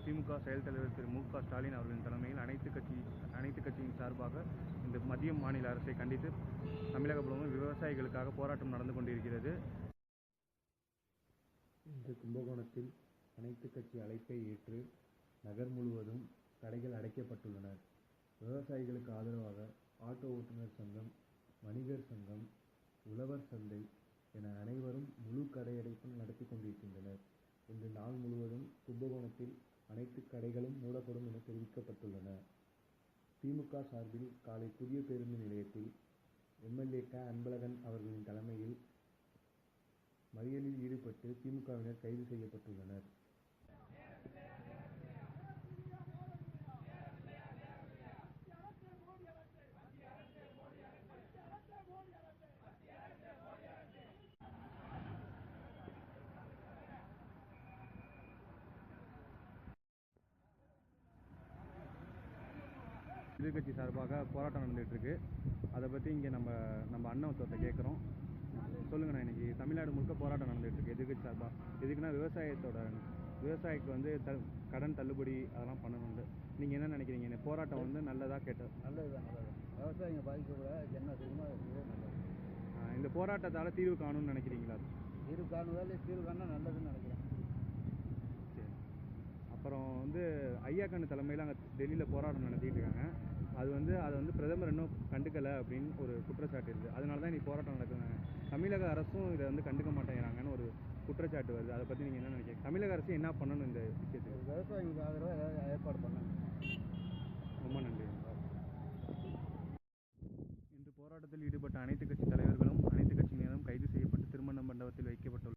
திமுக செயல் தலைவர் திரு மு.க. ஸ்டாலின் அவர்களின் தலைமையில் அனைத்து கட்சியின் சார்பாக இந்த மத்திய மாநில அரசை கண்டித்து தமிழக முழுவதும் விவசாயிகளுக்காக போராட்டம் நடந்து கொண்டிருக்கிறது. இந்த கும்பகோணத்தில் அனைத்து கட்சி அழைப்பை ஏற்று நகர் முழுவதும் கடைகள் அடைக்கப்பட்டுள்ளன. விவசாயிகளுக்கு ஆதரவாக ஆட்டோ ஓட்டுநர் சங்கம், வணிகர் சங்கம், உழவர் சந்தை என அனைவரும் முழு கடையடைப்பு நடத்தி கொண்டிருக்கின்றனர். இன்று நாள் முழுவதும் கும்பகோணத்தில் அனைத்து கடைகளும் மூடப்படும் என தெரிவிக்கப்பட்டுள்ளன. திமுக சார்பில் காலை புதிய பேருந்து நிலையத்தில் எம்.எல்.ஏ. அன்பழகன் அவர்களின் தலைமையில் மறியலில் ஈடுபட்டு திமுகவினர் கைது செய்யப்பட்டுள்ளனர். எதிர்கட்சி சார்பாக போராட்டம் நடந்துகிட்டு இருக்கு. அதை பற்றி இங்கே நம்ம அண்ணன் ஒருத்தத்தை கேட்குறோம். சொல்லுங்கண்ணா, இன்னைக்கு தமிழ்நாடு முழுக்க போராட்டம் நடந்துகிட்டு இருக்கு எதிர்கட்சி சார்பாக. எதுக்குன்னா விவசாயிக்கு வந்து கடன் தள்ளுபடி அதெல்லாம் பண்ணணும்னு நீங்கள் என்ன நினைக்கிறீங்க? இந்த போராட்டம் வந்து நல்லதா கேட்டது? நல்லது தான். விவசாயிங்க பாதிக்கக்கூடாது, என்ன செய்யணுமோ அது நல்லது. இந்த போராட்டத்தால் தீர்வு காணும்னு நினைக்கிறீங்களா? தீர்வு காணால் நல்லதுன்னு நினைக்கிறேன். சரி. அப்புறம் வந்து ஐயா கண்ணு தலைமையில் அங்கே டெல்லியில் போராட்டம் நடத்திட்டு இருக்காங்க. அதை வந்து பிரதமர் இன்னும் கண்டுக்கலை அப்படின்னு ஒரு குற்றச்சாட்டு இருக்குது. அதனால தான் இன்னைக்கு போராட்டம் நடக்குதுங்க. தமிழக அரசும் இதை வந்து கண்டுக்க மாட்டேங்கிறாங்கன்னு ஒரு குற்றச்சாட்டு வருது. அதை பற்றி நீங்கள் என்ன நினைக்கிறீங்க? தமிழக அரசு என்ன பண்ணணும் இந்த விஷயத்துக்கு? விவசாயிகளுக்கு ஆதரவாக ஏதாவது ஏற்பாடு பண்ணணும். ரொம்ப நன்றி. இன்று போராட்டத்தில் ஈடுபட்ட அனைத்து கட்சி தலைவர்களும் அனைத்து கட்சியினரும் கைது செய்யப்பட்டு திருமண மண்டபத்தில் வைக்கப்பட்டுள்ளனர்.